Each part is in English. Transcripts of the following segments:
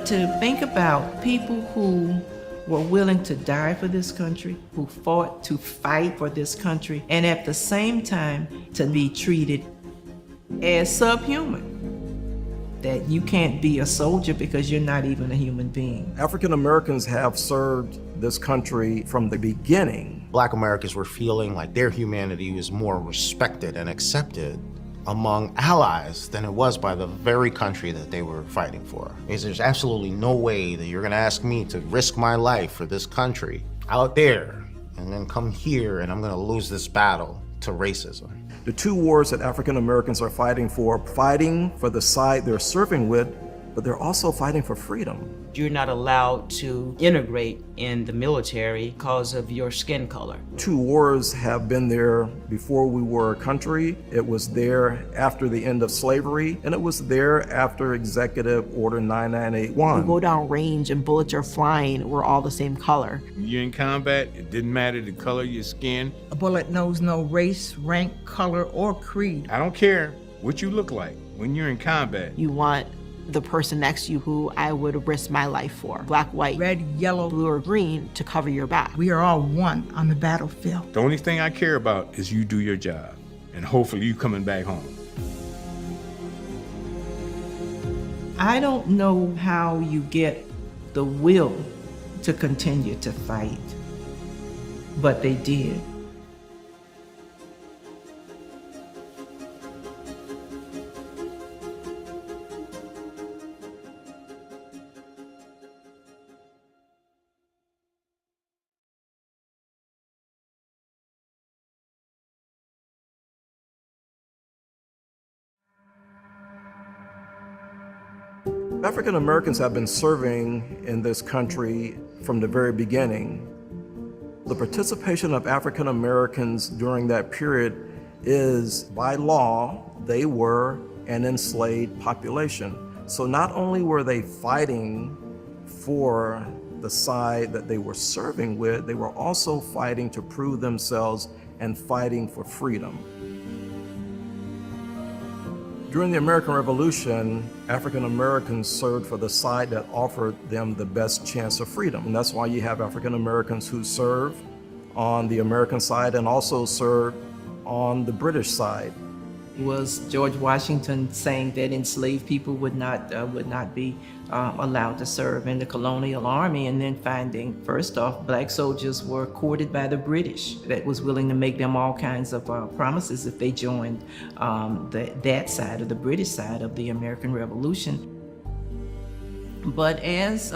To think about people who were willing to die for this country, who fought to fight for this country, and at the same time to be treated as subhuman. That you can't be a soldier because you're not even a human being. African Americans have served this country from the beginning. Black Americans were feeling like their humanity was more respected and accepted among allies than it was by the very country that they were fighting for. Because there's absolutely no way that you're gonna ask me to risk my life for this country out there and then come here and I'm gonna lose this battle to racism. The two wars that African Americans are fighting for the side they're serving with, but they're also fighting for freedom. You're not allowed to integrate in the military because of your skin color. Two wars have been there before we were a country. It was there after the end of slavery, and it was there after Executive Order 9981. You go down range and bullets are flying, we're all the same color. When you're in combat, it didn't matter the color of your skin. A bullet knows no race, rank, color, or creed. I don't care what you look like when you're in combat. You want the person next to you who I would risk my life for. Black, white, Red, yellow, blue, or green to cover your back. we are all one on the battlefield. The only thing I care about is you do your job, and hopefully you coming back home. I don't know how you get the will to continue to fight, but they did. African Americans have been serving in this country from the very beginning. The participation of African Americans during that period is, by law, they were an enslaved population. So not only were they fighting for the side that they were serving with, they were also fighting to prove themselves and fighting for freedom. During the American Revolution, African Americans served for the side that offered them the best chance of freedom. And that's why you have African Americans who serve on the American side and also serve on the British side. Was George Washington saying that enslaved people would not be allowed to serve in the colonial army, and then finding, first off, black soldiers were courted by the British that was willing to make them all kinds of promises if they joined that side of the British side of the American Revolution. But as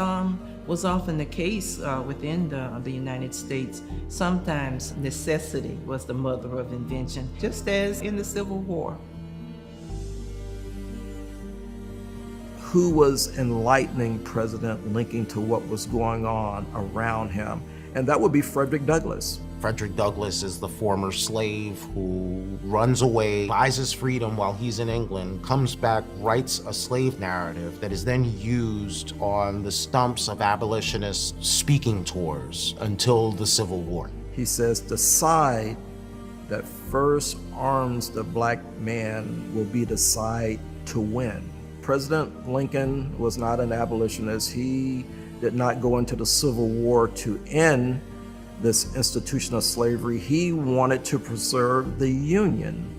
was often the case within the United States, sometimes necessity was the mother of invention, just as in the Civil War. Who was enlightening President Lincoln to what was going on around him? And that would be Frederick Douglass. Frederick Douglass is the former slave who runs away, buys his freedom while he's in England, comes back, writes a slave narrative that is then used on the stumps of abolitionist speaking tours until the Civil War. He says the side that first arms the black man will be the side to win. President Lincoln was not an abolitionist. He did not go into the Civil War to end this institution of slavery. He wanted to preserve the Union.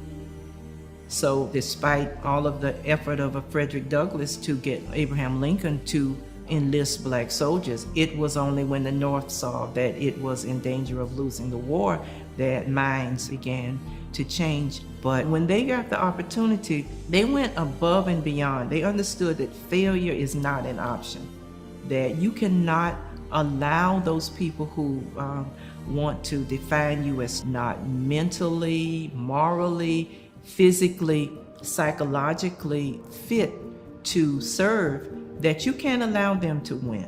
So despite all of the effort of a Frederick Douglass to get Abraham Lincoln to enlist black soldiers, it was only when the North saw that it was in danger of losing the war that minds began to change. But when they got the opportunity, they went above and beyond. They understood that failure is not an option, that you cannot allow those people who want to define you as not mentally, morally, physically, psychologically fit to serve, that you can't allow them to win.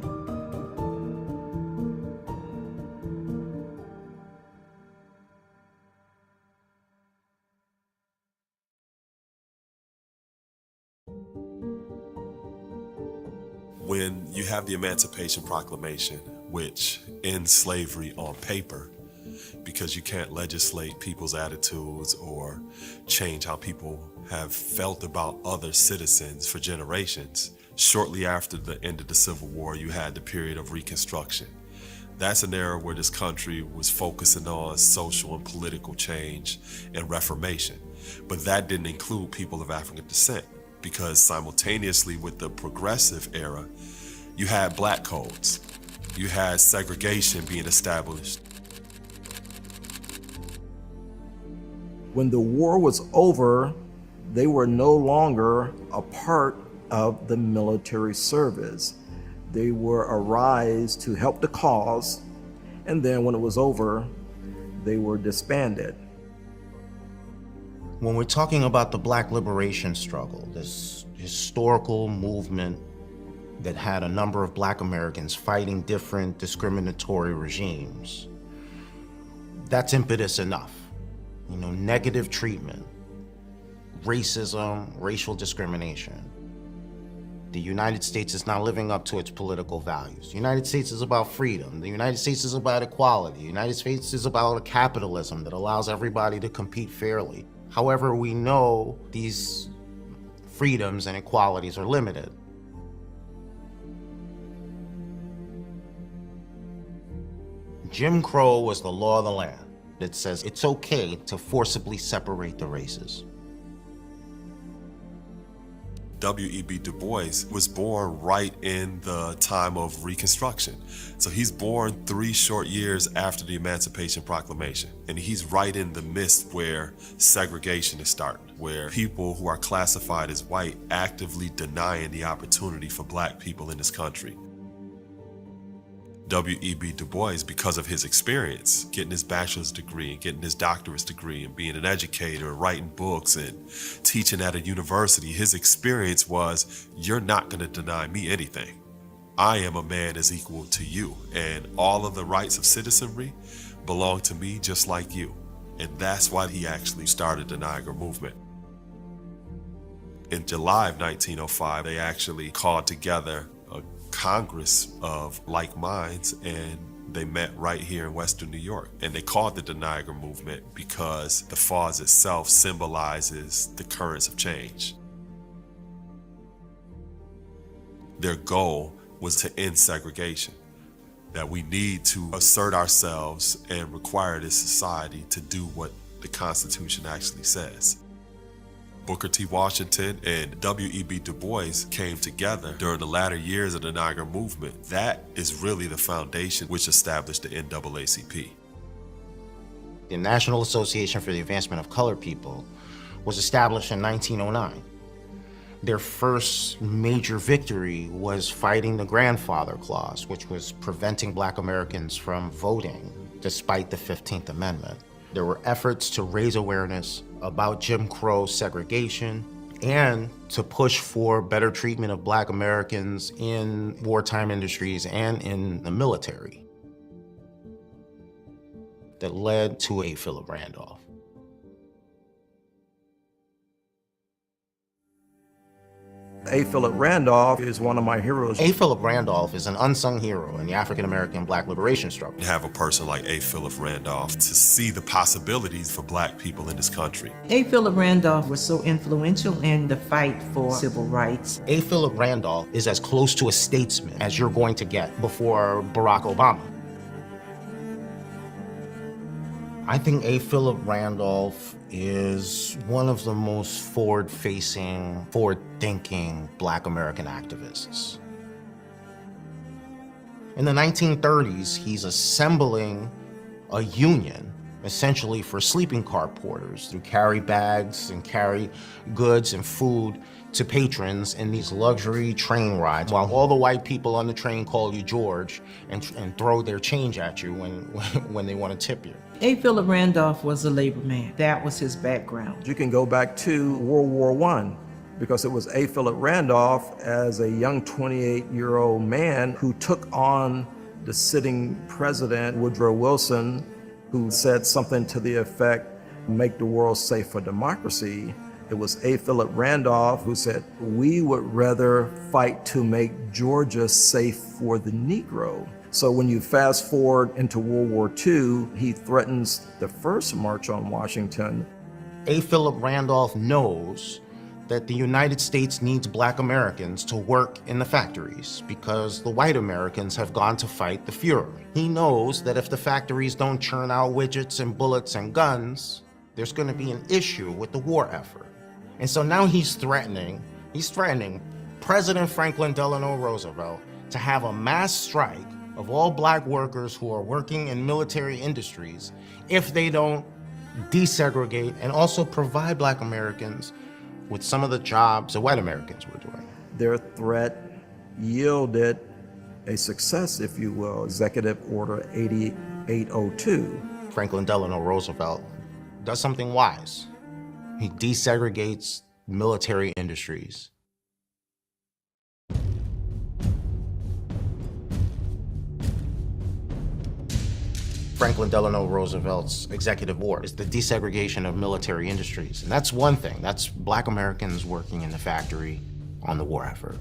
When you have the Emancipation Proclamation, which ends slavery on paper, because you can't legislate people's attitudes or change how people have felt about other citizens for generations. Shortly after the end of the Civil War, you had the period of Reconstruction. That's an era where this country was focusing on social and political change and reformation. But that didn't include people of African descent, because simultaneously with the progressive era, you had black codes. You had segregation being established. When the war was over, they were no longer a part of the military service. They were a rise to help the cause, and then when it was over, they were disbanded. When we're talking about the Black liberation struggle, this historical movement that had a number of Black Americans fighting different discriminatory regimes, that's impetus enough. You know, negative treatment, racism, racial discrimination. The United States is not living up to its political values. The United States is about freedom. The United States is about equality. The United States is about a capitalism that allows everybody to compete fairly. However, we know these freedoms and equalities are limited. Jim Crow was the law of the land that says it's okay to forcibly separate the races. W.E.B. Du Bois was born right in the time of Reconstruction. So he's born 3 short years after the Emancipation Proclamation. And he's right in the midst where segregation is starting, where people who are classified as white actively denying the opportunity for black people in this country. W.E.B. Du Bois, because of his experience, getting his bachelor's degree and getting his doctorate degree and being an educator, writing books and teaching at a university, his experience was, you're not going to deny me anything. I am a man as equal to you, and all of the rights of citizenry belong to me just like you. And that's why he actually started the Niagara Movement. In July of 1905, they actually called together a Congress of like minds, and they met right here in Western New York. And they called it the Niagara Movement because the falls itself symbolizes the currents of change. Their goal was to end segregation, that we need to assert ourselves and require this society to do what the Constitution actually says. Booker T. Washington and W.E.B. Du Bois came together during the latter years of the Niagara Movement. That is really the foundation which established the NAACP. The National Association for the Advancement of Colored People was established in 1909. Their first major victory was fighting the Grandfather Clause, which was preventing Black Americans from voting despite the 15th Amendment. There were efforts to raise awareness about Jim Crow segregation and to push for better treatment of Black Americans in wartime industries and in the military that led to A. Philip Randolph. A. Philip Randolph is one of my heroes. A. Philip Randolph is an unsung hero in the African-American Black liberation struggle. You have a person like A. Philip Randolph to see the possibilities for black people in this country. A. Philip Randolph was so influential in the fight for civil rights. A. Philip Randolph is as close to a statesman as you're going to get before Barack Obama. I think A. Philip Randolph is one of the most forward-facing, forward-thinking Black American activists. In the 1930s, he's assembling a union, essentially for sleeping car porters, to carry bags and carry goods and food to patrons in these luxury train rides, while all the white people on the train call you George and throw their change at you when they want to tip you. A. Philip Randolph was a labor man. That was his background. You can go back to World War I, because it was A. Philip Randolph as a young 28-year-old man who took on the sitting president, Woodrow Wilson, who said something to the effect, "Make the world safe for democracy." It was A. Philip Randolph who said, "We would rather fight to make Georgia safe for the Negro." So when you fast forward into World War II, he threatens the first March on Washington. A. Philip Randolph knows that the United States needs Black Americans to work in the factories because the white Americans have gone to fight the Fuhrer. He knows that if the factories don't churn out widgets and bullets and guns, there's going to be an issue with the war effort. And so now he's threatening President Franklin Delano Roosevelt to have a mass strike of all Black workers who are working in military industries if they don't desegregate and also provide Black Americans with some of the jobs that white Americans were doing. Their threat yielded a success, if you will, Executive Order 8802. Franklin Delano Roosevelt does something wise. He desegregates military industries. Franklin Delano Roosevelt's executive order is the desegregation of military industries. And that's one thing. That's Black Americans working in the factory on the war effort.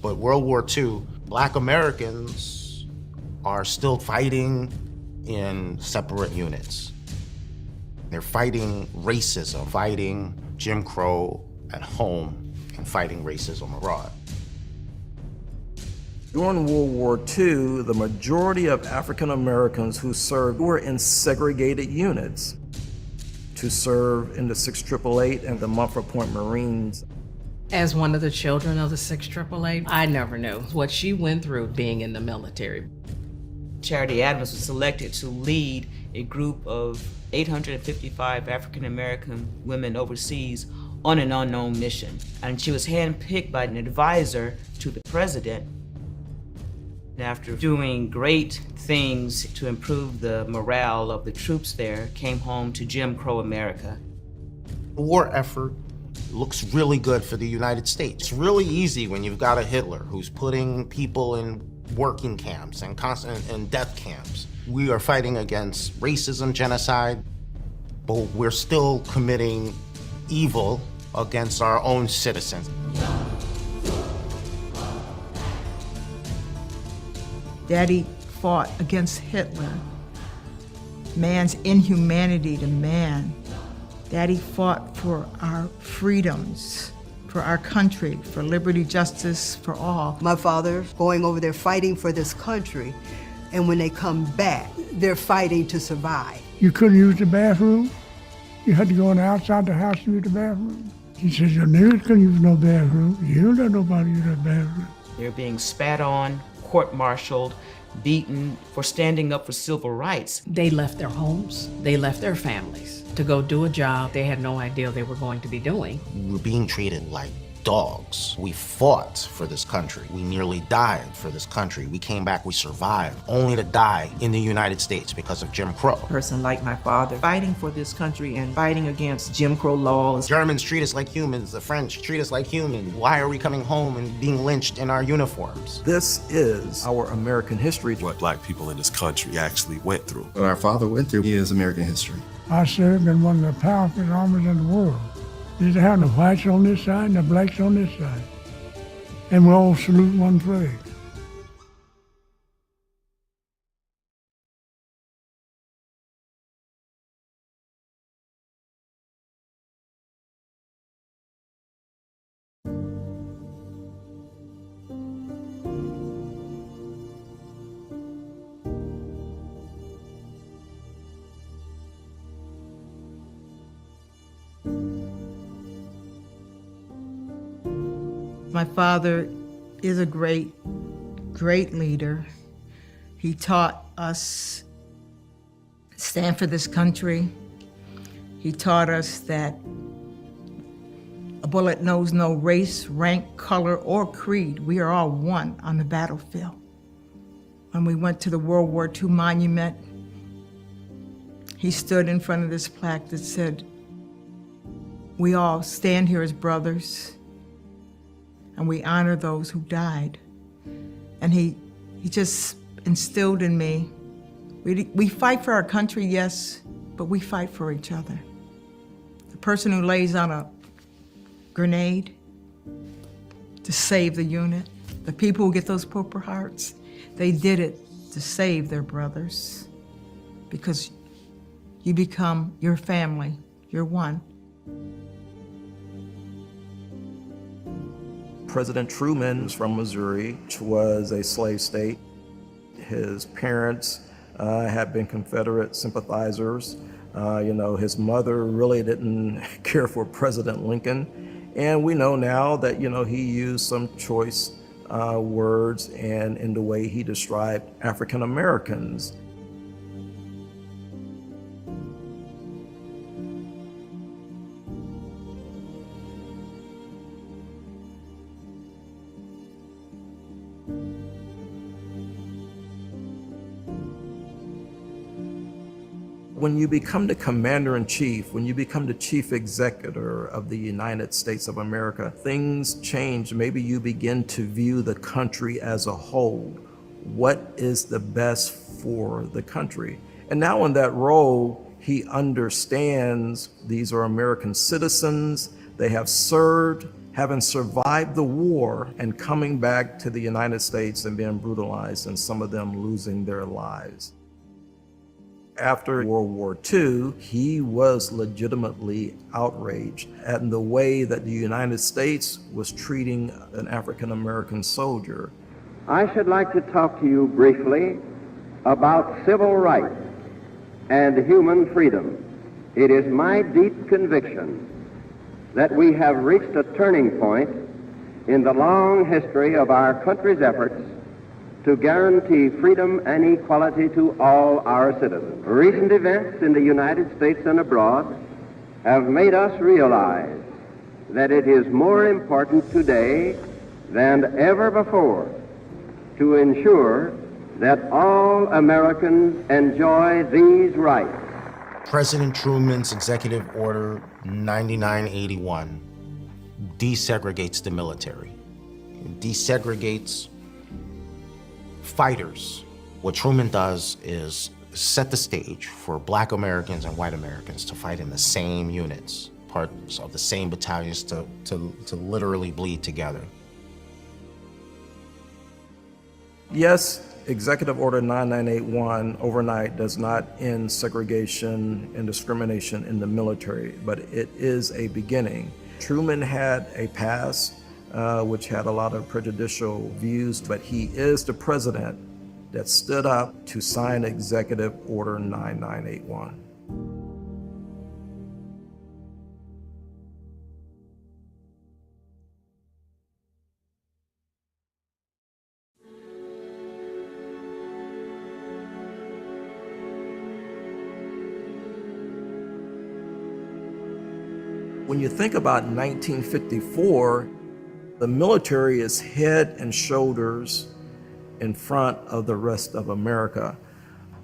But World War II, Black Americans are still fighting in separate units. They're fighting racism, fighting Jim Crow at home, and fighting racism abroad. During World War II, the majority of African Americans who served were in segregated units to serve in the 688 and the Mumford Point Marines. As one of the children of the 688, I never knew what she went through being in the military. Charity Adams was selected to lead a group of 855 African American women overseas on an unknown mission. And she was handpicked by an advisor to the president. After doing great things to improve the morale of the troops there, came home to Jim Crow America. The war effort looks really good for the United States. It's really easy when you've got a Hitler who's putting people in working camps and death camps. We are fighting against racism, genocide, but we're still committing evil against our own citizens. Daddy fought against Hitler, man's inhumanity to man. Daddy fought for our freedoms, for our country, for liberty, justice for all. My father going over there fighting for this country, and when they come back, they're fighting to survive. You couldn't use the bathroom. You had to go on outside the house to use the bathroom. He says, your neighbors couldn't use no bathroom. You don't let nobody use that bathroom. They're being spat on, court-martialed, beaten for standing up for civil rights. They left their homes, they left their families to go do a job they had no idea they were going to be doing. We're being treated like dogs. We fought for this country. We nearly died for this country. We came back, we survived, only to die in the United States because of Jim Crow. A person like my father fighting for this country and fighting against Jim Crow laws. Germans treat us like humans. The French treat us like humans. Why are we coming home and being lynched in our uniforms? This is our American history. What Black people in this country actually went through. What our father went through is American history. I served in one of the powerful armies in the world. You used to have the whites on this side and the blacks on this side. And we all salute one flag. My father is a great leader. He taught us to stand for this country. He taught us that a bullet knows no race, rank, color, or creed. We are all one on the battlefield. When we went to the World War II monument, he stood in front of this plaque that said, "We all stand here as brothers, and we honor those who died." And he just instilled in me, we fight for our country, yes, but we fight for each other. The person who lays on a grenade to save the unit, the people who get those Purple Hearts, they did it to save their brothers, because you become your family, you're one. President Truman was from Missouri, which was a slave state. His parents had been Confederate sympathizers. His mother really didn't care for President Lincoln. And we know now that, he used some choice words and in the way he described African Americans. When you become the commander-in-chief, when you become the chief executive of the United States of America, things change. Maybe you begin to view the country as a whole. What is the best for the country? And now in that role, he understands these are American citizens. They have served, having survived the war, and coming back to the United States and being brutalized, and some of them losing their lives. After World War II, he was legitimately outraged at the way that the United States was treating an African American soldier. I should like to talk to you briefly about civil rights and human freedom. It is my deep conviction that we have reached a turning point in the long history of our country's efforts to guarantee freedom and equality to all our citizens. Recent events in the United States and abroad have made us realize that it is more important today than ever before to ensure that all Americans enjoy these rights. President Truman's Executive Order 9981 desegregates the military. It desegregates fighters. What Truman does is set the stage for Black Americans and white Americans to fight in the same units, parts of the same battalions, to literally bleed together. Yes, Executive Order 9981 overnight does not end segregation and discrimination in the military, but it is a beginning. Truman had a past which had a lot of prejudicial views, but he is the president that stood up to sign Executive Order 9981. When you think about 1954, the military is head and shoulders in front of the rest of America.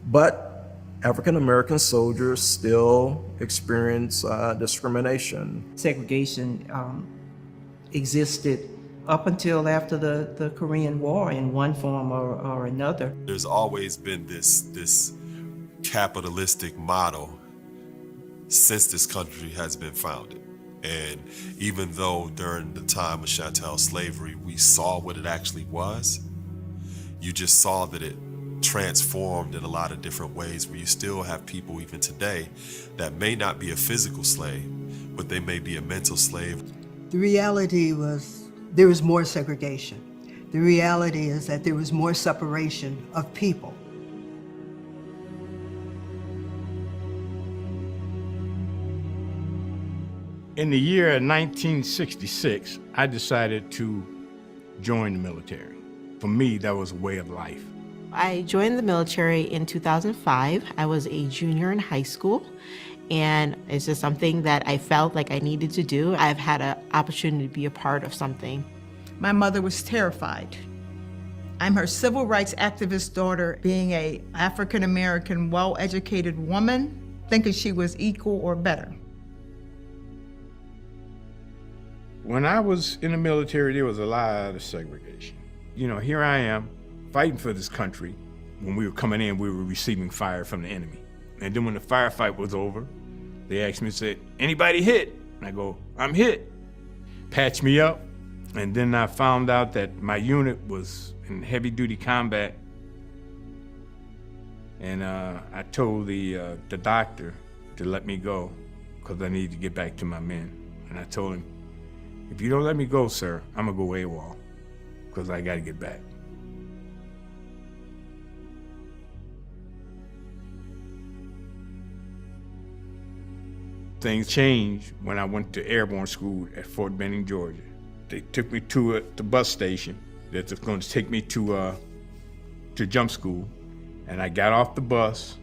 But African American soldiers still experience discrimination. Segregation existed up until after the Korean War in one form or another. There's always been this capitalistic model since this country has been founded. And even though during the time of chattel slavery, we saw what it actually was, you just saw that it transformed in a lot of different ways, where you still have people even today that may not be a physical slave, but they may be a mental slave. The reality was there was more segregation. The reality is that there was more separation of people. In the year 1966, I decided to join the military. For me, that was a way of life. I joined the military in 2005. I was a junior in high school, and it's just something that I felt like I needed to do. I've had an opportunity to be a part of something. My mother was terrified. I'm her civil rights activist daughter, being a African-American, well-educated woman, thinking she was equal or better. When I was in the military, there was a lot of segregation. You know, here I am fighting for this country. When we were coming in, we were receiving fire from the enemy. And then when the firefight was over, they asked me, said, anybody hit? And I go, I'm hit. Patch me up. And then I found out that my unit was in heavy duty combat. And I told the doctor to let me go because I needed to get back to my men. And I told him, if you don't let me go, sir, I'm gonna go AWOL because I gotta get back. Things changed when I went to airborne school at Fort Benning, Georgia. They took me to the bus station that was going to take me to jump school. And I got off the bus,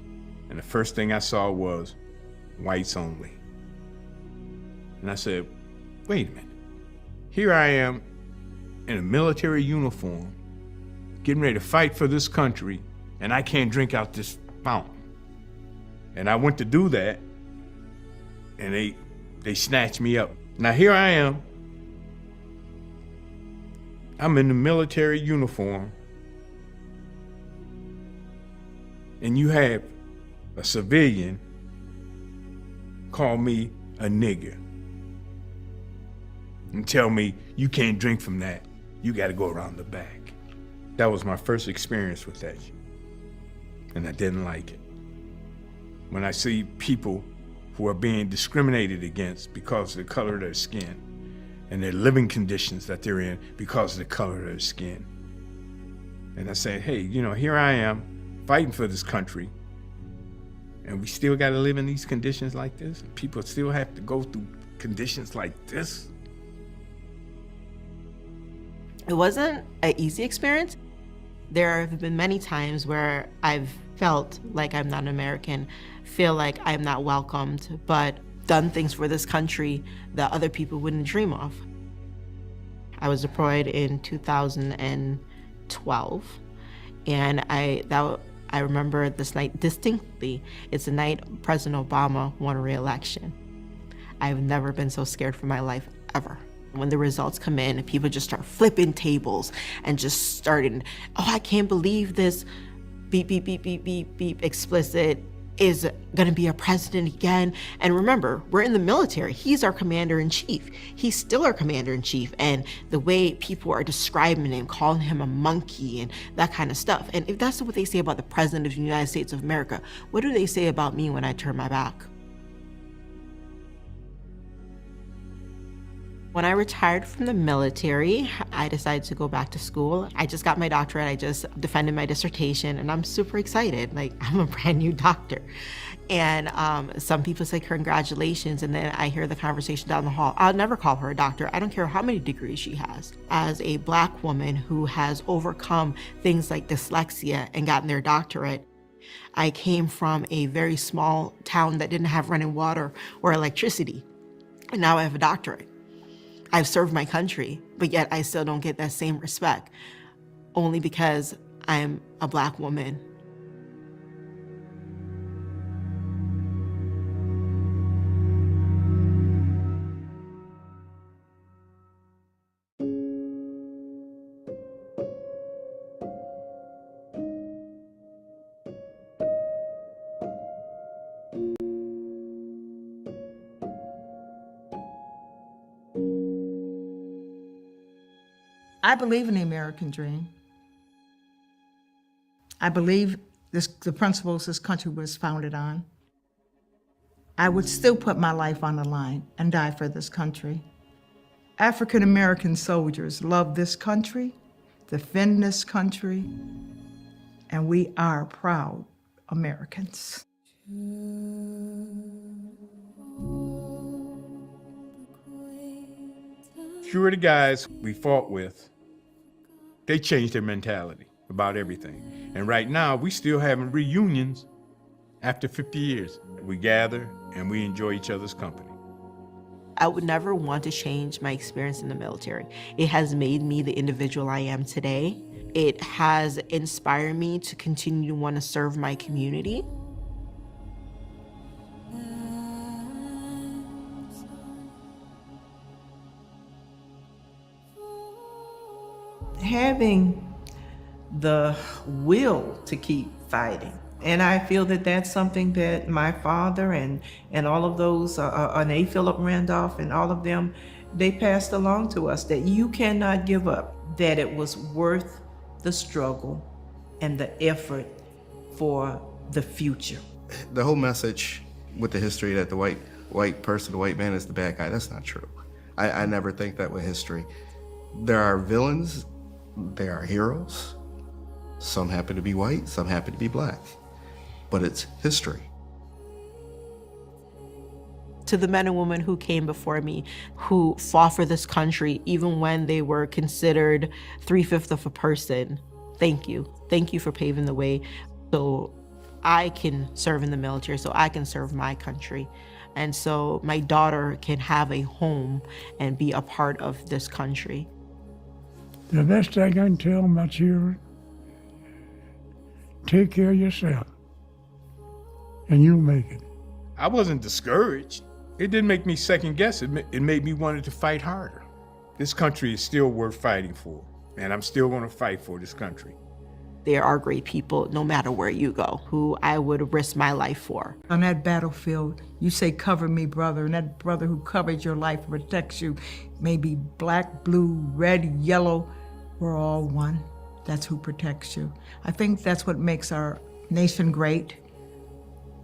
and the first thing I saw was whites only. And I said, wait a minute. Here I am in a military uniform, getting ready to fight for this country, and I can't drink out this fountain. And I went to do that, and they snatched me up. Now here I am. I'm in the military uniform, and you have a civilian call me a nigger and tell me you can't drink from that. You got to go around the back. That was my first experience with that, and I didn't like it. When I see people who are being discriminated against because of the color of their skin and their living conditions that they're in because of the color of their skin. And I said, hey, you know, here I am fighting for this country, and we still got to live in these conditions like this? People still have to go through conditions like this? It wasn't an easy experience. There have been many times where I've felt like I'm not American, feel like I'm not welcomed, but done things for this country that other people wouldn't dream of. I was deployed in 2012, and I remember this night distinctly. It's the night President Obama won re-election. I've never been so scared for my life, ever. When the results come in, people just start flipping tables and just starting, oh, I can't believe this, beep, beep, beep, beep, beep, beep, explicit, is gonna be a president again. And remember, we're in the military. He's our commander-in-chief. He's still our commander-in-chief. And the way people are describing him, calling him a monkey and that kind of stuff. And if that's what they say about the president of the United States of America, what do they say about me when I turn my back? When I retired from the military, I decided to go back to school. I just got my doctorate. I just defended my dissertation, and I'm super excited. Like, I'm a brand new doctor. And some people say congratulations, and then I hear the conversation down the hall. I'll never call her a doctor. I don't care how many degrees she has. As a Black woman who has overcome things like dyslexia and gotten their doctorate, I came from a very small town that didn't have running water or electricity, and now I have a doctorate. I've served my country, but yet I still don't get that same respect, only because I'm a Black woman. I believe in the American dream. I believe the principles this country was founded on. I would still put my life on the line and die for this country. African American soldiers love this country, defend this country, and we are proud Americans. Few of the guys we fought with They changed their mentality about everything. And right now, we still having reunions after 50 years. We gather and we enjoy each other's company. I would never want to change my experience in the military. It has made me the individual I am today. It has inspired me to continue to want to serve my community. Having the will to keep fighting. And I feel that that's something that my father and all of those, and A. Philip Randolph and all of them, they passed along to us, that you cannot give up, that it was worth the struggle and the effort for the future. The whole message with the history that the white person, the white man is the bad guy, that's not true. I never think that with history. There are villains, there are heroes. Some happen to be white, some happen to be black. But it's history. To the men and women who came before me, who fought for this country, even when they were considered 3/5 of a person, thank you. Thank you for paving the way so I can serve in the military, so I can serve my country. And so my daughter can have a home and be a part of this country. The best thing I can tell my children, take care of yourself, and you'll make it. I wasn't discouraged. It didn't make me second guess. It made me want to fight harder. This country is still worth fighting for, and I'm still going to fight for this country. There are great people, no matter where you go, who I would risk my life for. On that battlefield, you say, cover me, brother, and that brother who covers your life protects you. Maybe black, blue, red, yellow, we're all one. That's who protects you. I think that's what makes our nation great,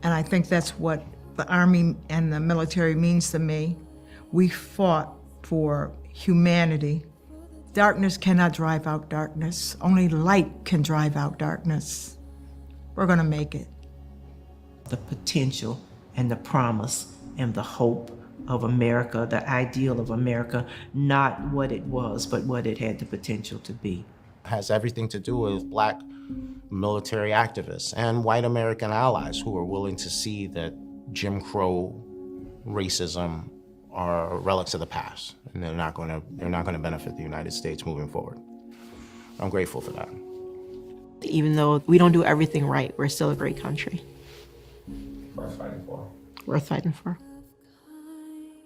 and I think that's what the Army and the military means to me. We fought for humanity. Darkness cannot drive out darkness. Only light can drive out darkness. We're gonna make it. The potential and the promise and the hope of America, the ideal of America, not what it was, but what it had the potential to be. Has everything to do with black military activists and white American allies who are willing to see that Jim Crow racism are relics of the past, and they're not going to benefit the United States moving forward. I'm grateful for that. Even though we don't do everything right, we're still a great country. Worth fighting for. Worth fighting for.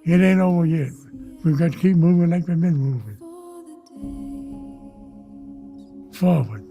It ain't over yet. We've got to keep moving like we've been moving. Forward.